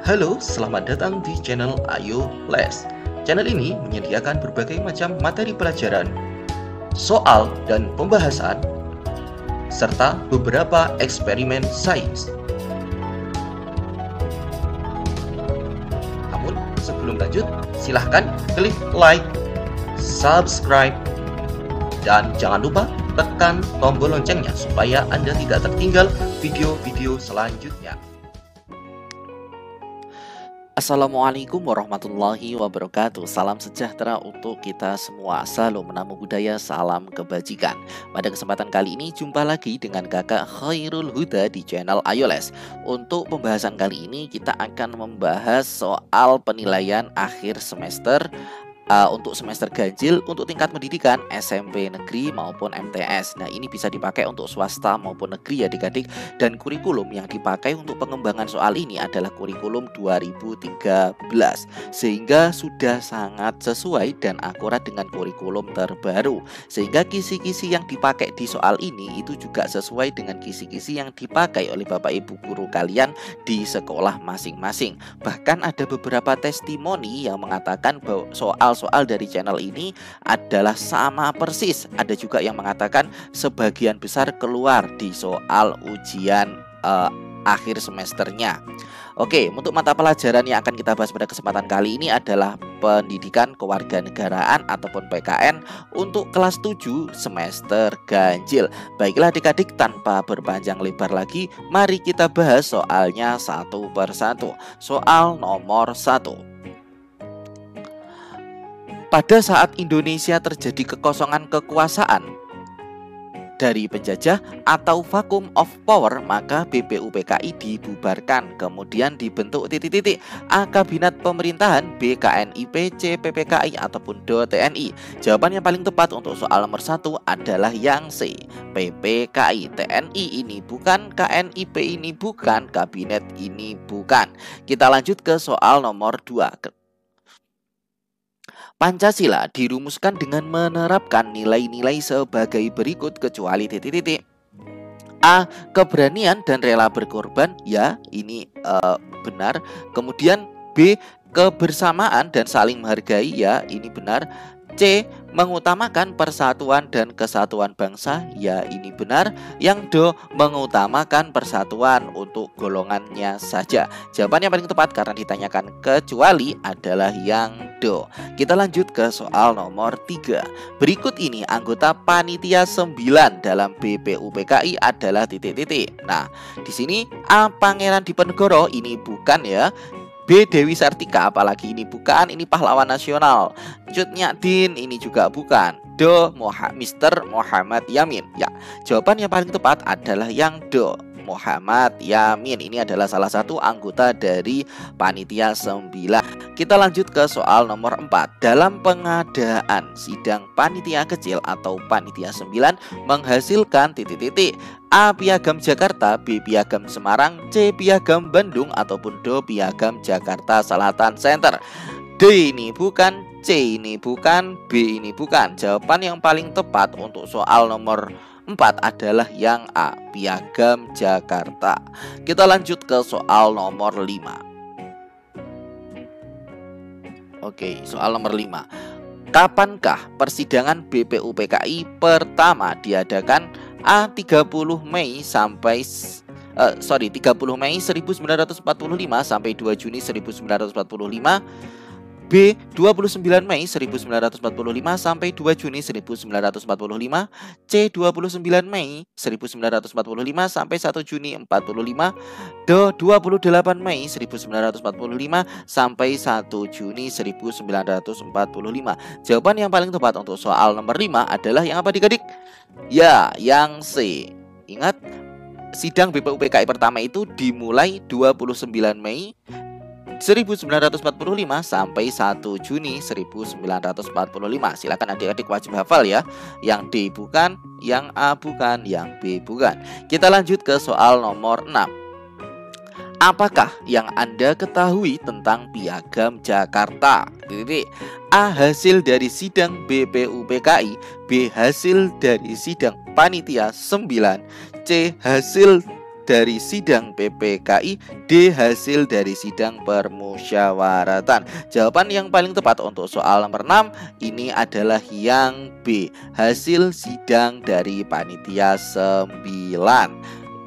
Halo, selamat datang di channel Ayo Les. Channel ini menyediakan berbagai macam materi pelajaran, soal dan pembahasan, serta beberapa eksperimen sains. Namun, sebelum lanjut, silahkan klik like, subscribe, dan jangan lupa tekan tombol loncengnya supaya Anda tidak tertinggal video-video selanjutnya. Assalamualaikum warahmatullahi wabarakatuh. Salam sejahtera untuk kita semua. Salam menambah budaya, salam kebajikan. Pada kesempatan kali ini jumpa lagi dengan kakak Khairul Huda di channel Ayo Les. Untuk pembahasan kali ini kita akan membahas soal penilaian akhir semester untuk semester ganjil untuk tingkat pendidikan SMP negeri maupun MTS. Nah, ini bisa dipakai untuk swasta maupun negeri ya adik-adik. Dan kurikulum yang dipakai untuk pengembangan soal ini adalah kurikulum 2013, sehingga sudah sangat sesuai dan akurat dengan kurikulum terbaru. Sehingga kisi-kisi yang dipakai di soal ini itu juga sesuai dengan kisi-kisi yang dipakai oleh Bapak Ibu guru kalian di sekolah masing-masing. Bahkan ada beberapa testimoni yang mengatakan bahwa soal dari channel ini adalah sama persis. Ada juga yang mengatakan sebagian besar keluar di soal ujian akhir semesternya. Oke, untuk mata pelajaran yang akan kita bahas pada kesempatan kali ini adalah Pendidikan Kewarganegaraan ataupun PKN untuk kelas 7 semester ganjil. Baiklah adik-adik, tanpa berpanjang lebar lagi, mari kita bahas soalnya satu persatu. Soal nomor 1. Pada saat Indonesia terjadi kekosongan kekuasaan dari penjajah atau vacuum of power, maka BPUPKI dibubarkan. Kemudian dibentuk A. Kabinet Pemerintahan, B. KNIP, C. PPKI ataupun D. TNI. Jawaban yang paling tepat untuk soal nomor 1 adalah yang C. PPKI. TNI ini bukan, KNIP ini bukan, kabinet ini bukan. Kita lanjut ke soal nomor 2. Pancasila dirumuskan dengan menerapkan nilai-nilai sebagai berikut kecuali A. Keberanian dan rela berkorban, ya ini benar. Kemudian B. Kebersamaan dan saling menghargai, ya ini benar. C. Mengutamakan persatuan dan kesatuan bangsa, ya ini benar. Yang D. Mengutamakan persatuan untuk golongannya saja. Jawaban yang paling tepat karena ditanyakan kecuali adalah yang D. Kita lanjut ke soal nomor 3. Berikut ini anggota panitia 9 dalam BPUPKI adalah Nah, di sini A. Pangeran Diponegoro, ini bukan ya. B. Dewi Sartika, apalagi ini bukan, ini pahlawan nasional. Cut Nyak-din, ini juga bukan. D. Mr. Muhammad Yamin. Ya, jawaban yang paling tepat adalah yang D. Muhammad Yamin. Ini adalah salah satu anggota dari panitia 9. Kita lanjut ke soal nomor 4. Dalam pengadaan sidang panitia kecil atau panitia 9 menghasilkan A. Piagam Jakarta, B. Piagam Semarang, C. Piagam Bandung ataupun D. Piagam Jakarta Selatan Center. D ini bukan, C ini bukan, B ini bukan. Jawaban yang paling tepat untuk soal nomor 4 adalah yang A. Piagam Jakarta. Kita lanjut ke soal nomor 5. Oke, soal nomor 5. Kapankah persidangan BPUPKI pertama diadakan? A. 30 Mei 1945 sampai 2 Juni 1945. B. 29 Mei 1945 sampai 2 Juni 1945. C. 29 Mei 1945 sampai 1 Juni 45. D. 28 Mei 1945 sampai 1 Juni 1945. Jawaban yang paling tepat untuk soal nomor 5 adalah yang apa adik-adik? Ya, yang C. Ingat, sidang BPUPKI pertama itu dimulai 29 Mei 1945 sampai 1 Juni 1945. Silakan adik-adik wajib hafal ya. Yang D bukan, yang A bukan, yang B bukan. Kita lanjut ke soal nomor 6. Apakah yang Anda ketahui tentang Piagam Jakarta? A. Hasil dari sidang BPUPKI, B. Hasil dari sidang panitia 9, C. Hasil dari sidang PPKI, D. Hasil dari sidang permusyawaratan. Jawaban yang paling tepat untuk soal nomor 6 ini adalah yang B. Hasil sidang dari panitia 9.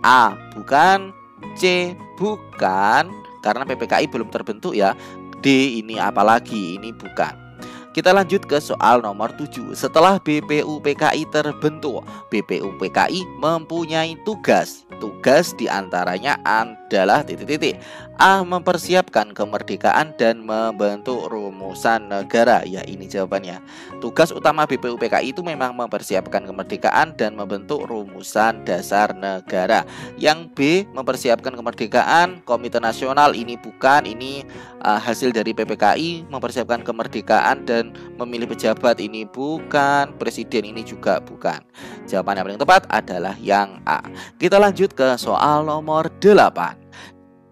A. Bukan. C. Bukan. Karena PPKI belum terbentuk ya. D. Ini apalagi? Ini bukan. Kita lanjut ke soal nomor 7. Setelah BPUPKI terbentuk, BPUPKI mempunyai tugas. Tugas diantaranya adalah titik-titik. A. Mempersiapkan kemerdekaan dan membentuk rumusan negara. Ya, ini jawabannya. Tugas utama BPUPKI itu memang mempersiapkan kemerdekaan dan membentuk rumusan dasar negara. Yang B. Mempersiapkan kemerdekaan, Komite Nasional, ini bukan. Ini hasil dari PPKI. Mempersiapkan kemerdekaan dan memilih pejabat, ini bukan. Presiden, ini juga bukan. Jawaban yang paling tepat adalah yang A. Kita lanjut ke soal nomor 8.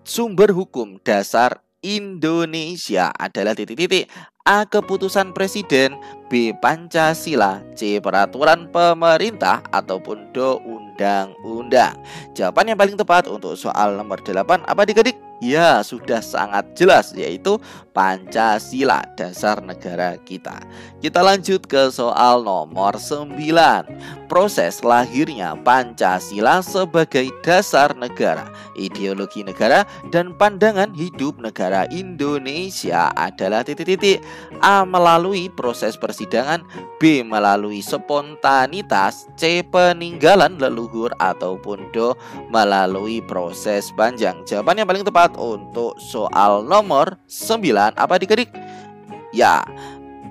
Sumber hukum dasar Indonesia adalah titik-titik. A. Keputusan Presiden, B. Pancasila, C. Peraturan pemerintah, ataupun D. Undang-undang. Jawaban yang paling tepat untuk soal nomor 8 apa adik-adik? Ya, sudah sangat jelas, yaitu Pancasila, dasar negara kita. Kita lanjut ke soal nomor 9. Proses lahirnya Pancasila sebagai dasar negara, ideologi negara, dan pandangan hidup negara Indonesia adalah titik-titik. A. Melalui proses persidangan, B. Melalui spontanitas, C. Peninggalan leluhur, ataupun D. Melalui proses panjang. Jawaban yang paling tepat untuk soal nomor 9 apa adik-adik? Ya,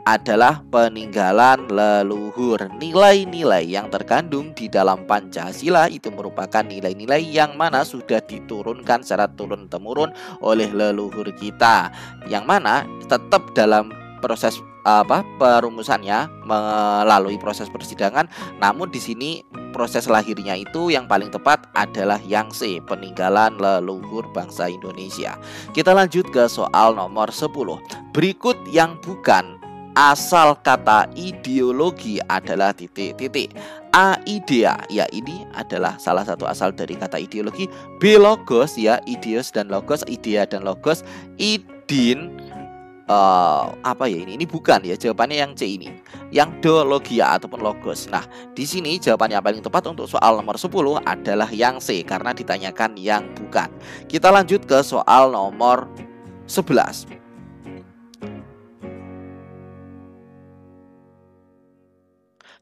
adalah peninggalan leluhur. Nilai-nilai yang terkandung di dalam Pancasila itu merupakan nilai-nilai yang mana sudah diturunkan secara turun-temurun oleh leluhur kita, yang mana tetap dalam proses perumusannya melalui proses persidangan. Namun di sini proses lahirnya itu yang paling tepat adalah yang C, peninggalan leluhur bangsa Indonesia. Kita lanjut ke soal nomor 10. Berikut yang bukan asal kata ideologi adalah titik-titik. A. Idea, ya ini adalah salah satu asal dari kata ideologi. B. Logos, ya ideos dan logos, idea dan logos. Idin, apa ya ini bukan ya, jawabannya yang C ini, yang D, logia ataupun logos. Nah, di sini jawabannya paling tepat untuk soal nomor 10 adalah yang C karena ditanyakan yang bukan. Kita lanjut ke soal nomor 11.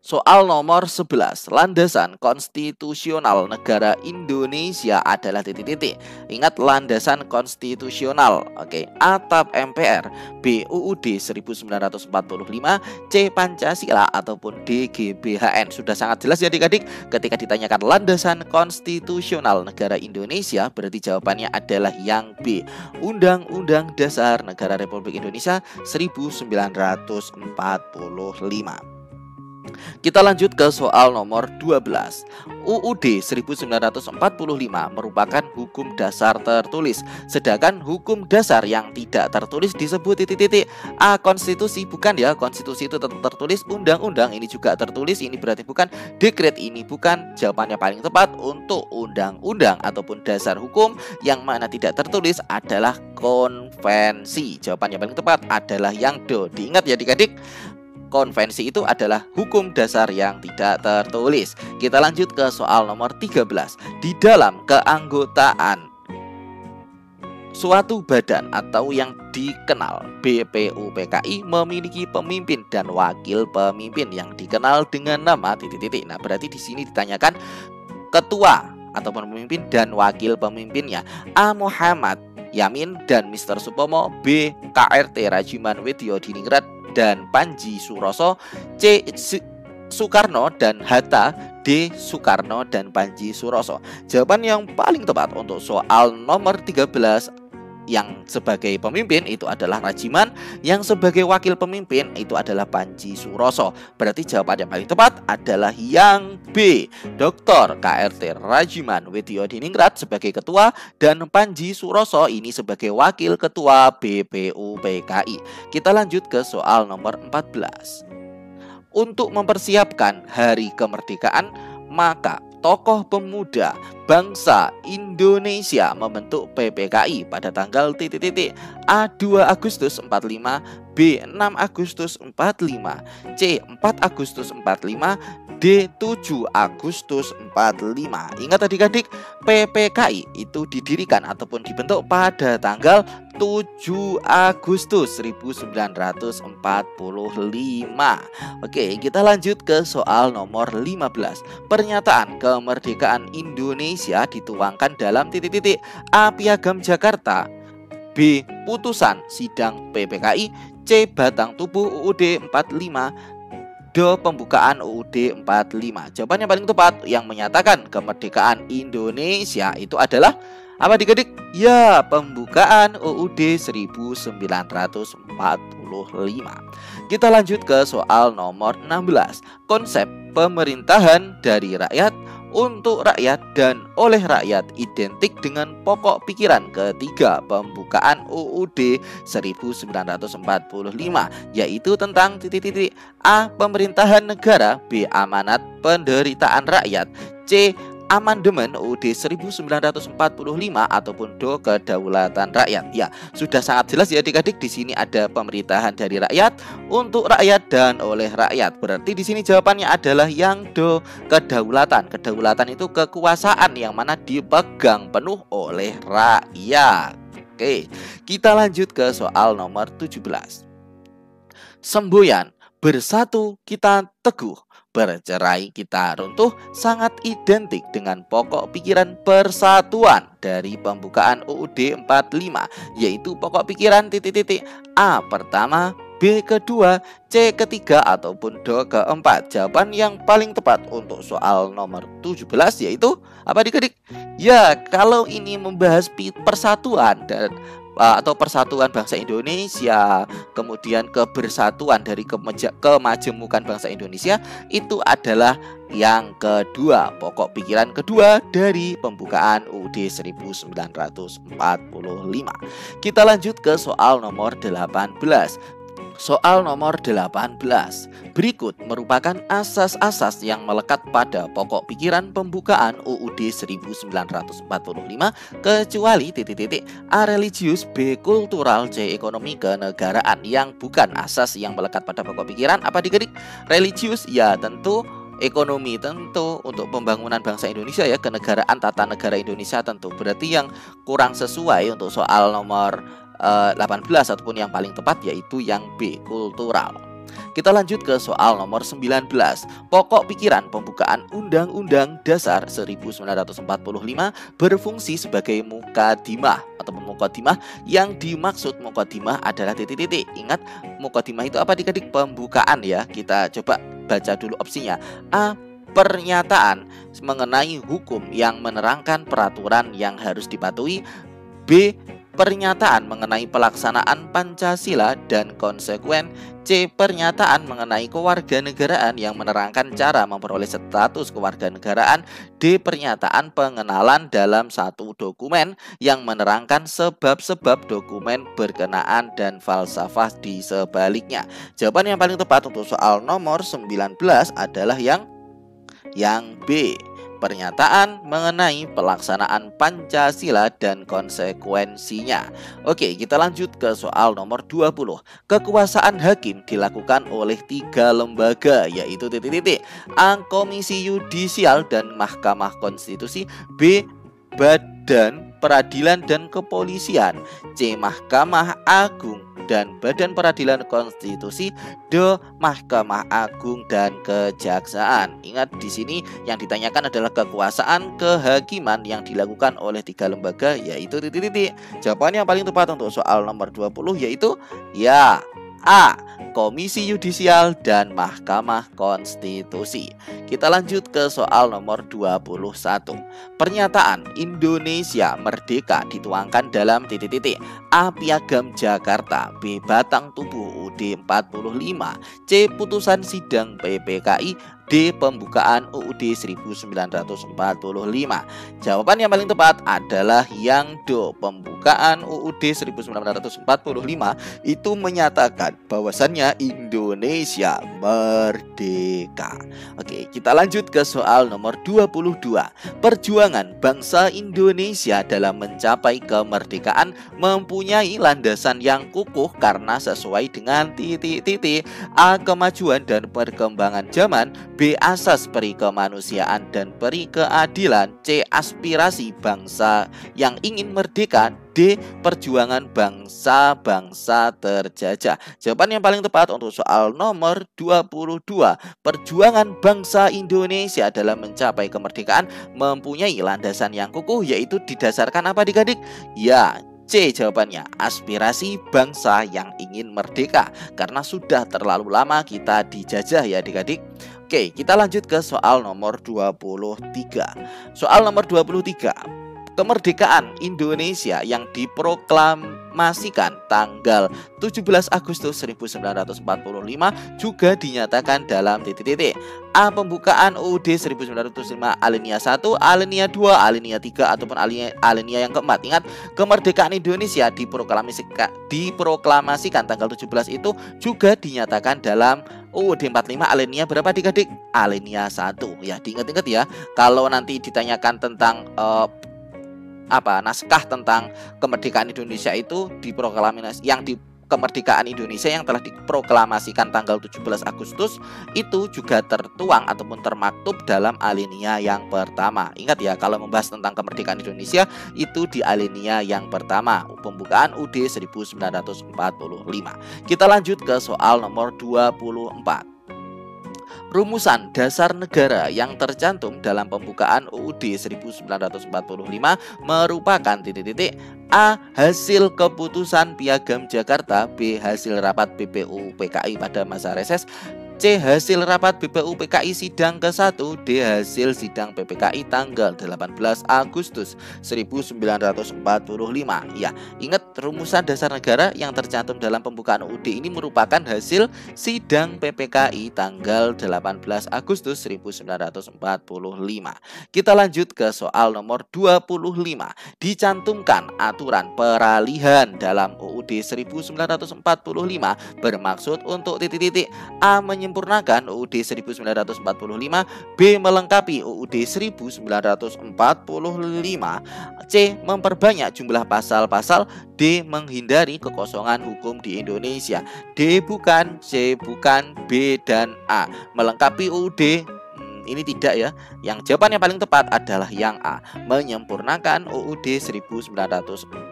Soal nomor 11. Landasan konstitusional negara Indonesia adalah titik-titik. Ingat, landasan konstitusional. Oke. A. TAP MPR, B. UUD 1945, C. Pancasila, ataupun D. GBHN. Sudah sangat jelas ya adik-adik. Ketika ditanyakan landasan konstitusional negara Indonesia, berarti jawabannya adalah yang B. Undang-Undang Dasar Negara Republik Indonesia 1945. Kita lanjut ke soal nomor 12. UUD 1945 merupakan hukum dasar tertulis, sedangkan hukum dasar yang tidak tertulis disebut titik-titik. A. Konstitusi, bukan ya, konstitusi itu tetap tertulis. Undang-undang ini juga tertulis, ini berarti bukan. Dekret, ini bukan. Jawabannya paling tepat untuk undang-undang ataupun dasar hukum yang mana tidak tertulis adalah konvensi. Jawabannya paling tepat adalah yang D. Diingat ya adik-adik, konvensi itu adalah hukum dasar yang tidak tertulis. Kita lanjut ke soal nomor 13. Di dalam keanggotaan suatu badan atau yang dikenal BPUPKI memiliki pemimpin dan wakil pemimpin yang dikenal dengan nama titik-titik. Nah, berarti di sini ditanyakan ketua ataupun pemimpin dan wakil pemimpinnya. A. Muhammad Yamin dan Mr. Supomo, B. KRT Rajiman Wedyo Diningrat dan Panji Suroso, C. Soekarno dan Hatta, D. Soekarno dan Panji Suroso. Jawaban yang paling tepat untuk soal nomor 13, yang sebagai pemimpin itu adalah Rajiman, yang sebagai wakil pemimpin itu adalah Panji Suroso. Berarti jawaban yang paling tepat adalah yang B, Dr. KRT Rajiman Wedyo Diningrat sebagai ketua dan Panji Suroso ini sebagai wakil ketua BPUPKI. Kita lanjut ke soal nomor 14. Untuk mempersiapkan hari kemerdekaan, maka tokoh pemuda bangsa Indonesia membentuk PPKI pada tanggal A 2 Agustus 45, B 6 Agustus 45, C 4 Agustus 45, D 7 Agustus 45. Ingat adik-adik, PPKI itu didirikan ataupun dibentuk pada tanggal 7 Agustus 1945. Oke, kita lanjut ke soal nomor 15. Pernyataan kemerdekaan Indonesia dituangkan dalam A. Piagam Jakarta, B. Putusan Sidang PPKI, C. Batang Tubuh UUD 45, D. Pembukaan UUD 45. Jawaban yang paling tepat yang menyatakan kemerdekaan Indonesia itu adalah apa adik-adik? Ya, pembukaan UUD 1945. Kita lanjut ke soal nomor 16. Konsep pemerintahan dari rakyat, untuk rakyat, dan oleh rakyat identik dengan pokok pikiran ketiga pembukaan UUD 1945, yaitu tentang A. Pemerintahan negara, B. Amanat penderitaan rakyat, C. Amandemen UUD 1945, ataupun D. Kedaulatan rakyat. Ya, sudah sangat jelas ya adik-adik, di sini ada pemerintahan dari rakyat, untuk rakyat, dan oleh rakyat. Berarti di sini jawabannya adalah yang D. Kedaulatan. Kedaulatan itu kekuasaan yang mana dipegang penuh oleh rakyat. Oke, kita lanjut ke soal nomor 17. Semboyan, bersatu kita teguh, bercerai kita runtuh sangat identik dengan pokok pikiran persatuan dari pembukaan UUD 45, yaitu pokok pikiran A pertama, B kedua, C ketiga, ataupun D keempat. Jawaban yang paling tepat untuk soal nomor 17 yaitu apa adik-adik? Ya, kalau ini membahas persatuan dan atau persatuan bangsa Indonesia, kemudian kebersatuan dari kemajemukan bangsa Indonesia, itu adalah yang kedua, pokok pikiran kedua dari pembukaan UUD 1945. Kita lanjut ke soal nomor 18. Soal nomor 18. Berikut merupakan asas-asas yang melekat pada pokok pikiran pembukaan UUD 1945 kecuali A. Religius, B. Kultural, C. Ekonomi kenegaraan. Yang bukan asas yang melekat pada pokok pikiran apa adik-adik? Religius, ya tentu. Ekonomi tentu, untuk pembangunan bangsa Indonesia ya, kenegaraan, tata negara Indonesia tentu. Berarti yang kurang sesuai untuk soal nomor 18 ataupun yang paling tepat yaitu yang B, kultural. Kita lanjut ke soal nomor 19. Pokok pikiran pembukaan Undang-Undang Dasar 1945 berfungsi sebagai mukadimah ataupun mukadimah. Yang dimaksud mukadimah adalah Ingat, mukadimah itu apa adik-adik? Pembukaan ya. Kita coba baca dulu opsinya. A. Pernyataan mengenai hukum yang menerangkan peraturan yang harus dipatuhi. B. Pernyataan mengenai pelaksanaan Pancasila dan konsekuen. C. Pernyataan mengenai kewarganegaraan yang menerangkan cara memperoleh status kewarganegaraan. D. Pernyataan pengenalan dalam satu dokumen yang menerangkan sebab-sebab dokumen berkenaan dan falsafah di sebaliknya. Jawaban yang paling tepat untuk soal nomor 19 adalah yang B. Pernyataan mengenai pelaksanaan Pancasila dan konsekuensinya. Oke, kita lanjut ke soal nomor 20. Kekuasaan hakim dilakukan oleh 3 lembaga, yaitu A. Komisi Yudisial dan Mahkamah Konstitusi, B. Badan Peradilan dan Kepolisian, C. Mahkamah Agung dan Badan Peradilan Konstitusi, D. Mahkamah Agung dan Kejaksaan. Ingat, di sini yang ditanyakan adalah kekuasaan kehakiman yang dilakukan oleh 3 lembaga, yaitu Jawaban yang paling tepat untuk soal nomor 20 yaitu ya A. Komisi Yudisial dan Mahkamah Konstitusi. Kita lanjut ke soal nomor 21. Pernyataan Indonesia Merdeka dituangkan dalam A. Piagam Jakarta, B. Batang Tubuh UUD 45, C. Putusan Sidang PPKI, D. Pembukaan UUD 1945. Jawaban yang paling tepat adalah yang D. Pembukaan UUD 1945 itu menyatakan bahwasannya Indonesia merdeka. Oke, kita lanjut ke soal nomor 22. Perjuangan bangsa Indonesia dalam mencapai kemerdekaan mempunyai landasan yang kukuh karena sesuai dengan titik-titik. A. Kemajuan dan perkembangan zaman. B. Asas peri kemanusiaan dan peri keadilan. C. Aspirasi bangsa yang ingin merdeka. D. Perjuangan bangsa-bangsa terjajah. Jawaban yang paling tepat untuk soal nomor 22. Perjuangan bangsa Indonesia dalam mencapai kemerdekaan mempunyai landasan yang kukuh, yaitu didasarkan apa adik-adik? Ya, C jawabannya, aspirasi bangsa yang ingin merdeka. Karena sudah terlalu lama kita dijajah ya adik-adik. Oke, kita lanjut ke soal nomor 23. Soal nomor 23. Kemerdekaan Indonesia yang diproklamasikan tanggal 17 Agustus 1945 juga dinyatakan dalam titik-titik. A. Pembukaan UUD 1945 alinea 1, alinea 2, alinea 3 ataupun alinea yang keempat. Ingat, kemerdekaan Indonesia diproklamasikan tanggal 17 itu juga dinyatakan dalam UUD 45 alinea berapa adik-adik? Alinea 1. Ya, diingat-ingat ya. Kalau nanti ditanyakan tentang naskah tentang kemerdekaan Indonesia itu kemerdekaan Indonesia yang telah diproklamasikan tanggal 17 Agustus itu juga tertuang ataupun termaktub dalam alinea yang pertama. Ingat ya, kalau membahas tentang kemerdekaan Indonesia itu di alinea yang pertama, pembukaan UUD 1945. Kita lanjut ke soal nomor 24. Rumusan dasar negara yang tercantum dalam pembukaan UUD 1945 merupakan titik-titik. A. Hasil keputusan Piagam Jakarta. B. Hasil rapat BPU PKI pada masa reses. C. Hasil rapat BPU PKI sidang ke-1. D. Hasil sidang PPKI tanggal 18 Agustus 1945. Ya, ingat rumusan dasar negara yang tercantum dalam pembukaan UUD ini merupakan hasil sidang PPKI tanggal 18 Agustus 1945. Kita lanjut ke soal nomor 25. Dicantumkan aturan peralihan dalam UUD 1945 bermaksud untuk titik-titik. A. Menyempurnakan UUD 1945. B. Melengkapi UUD 1945. C. Memperbanyak jumlah pasal-pasal. D. Menghindari kekosongan hukum di Indonesia. D. Bukan, C. Bukan, B dan A. Melengkapi UUD ini tidak ya. Yang jawaban yang paling tepat adalah yang A, menyempurnakan UUD 1945.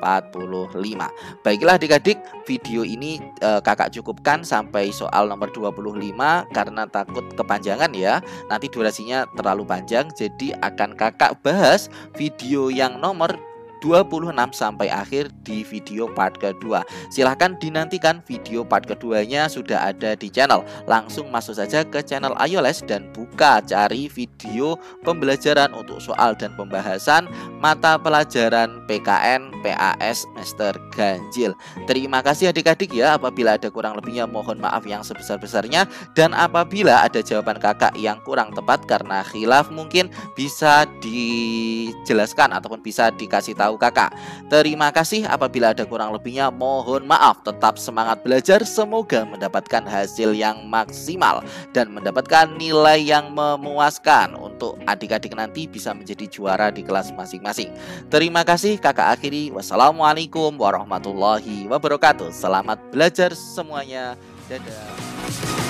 Baiklah adik-adik, video ini kakak cukupkan sampai soal nomor 25 karena takut kepanjangan ya. Nanti durasinya terlalu panjang, jadi akan kakak bahas video yang nomor 26 sampai akhir di video part kedua. Silahkan dinantikan video part keduanya sudah ada di channel. Langsung masuk saja ke channel Ayo Les dan buka cari video pembelajaran untuk soal dan pembahasan mata pelajaran PKN PAS semester ganjil. Terima kasih adik-adik ya. Apabila ada kurang lebihnya mohon maaf yang sebesar-besarnya, dan apabila ada jawaban kakak yang kurang tepat karena khilaf mungkin bisa dijelaskan ataupun bisa dikasih tahu kakak. Terima kasih. Apabila ada kurang lebihnya mohon maaf. Tetap semangat belajar, semoga mendapatkan hasil yang maksimal dan mendapatkan nilai yang memuaskan untuk adik-adik nanti bisa menjadi juara di kelas masing-masing. Terima kasih, kakak akhiri. Wassalamualaikum warahmatullahi wabarakatuh. Selamat belajar semuanya. Dadah.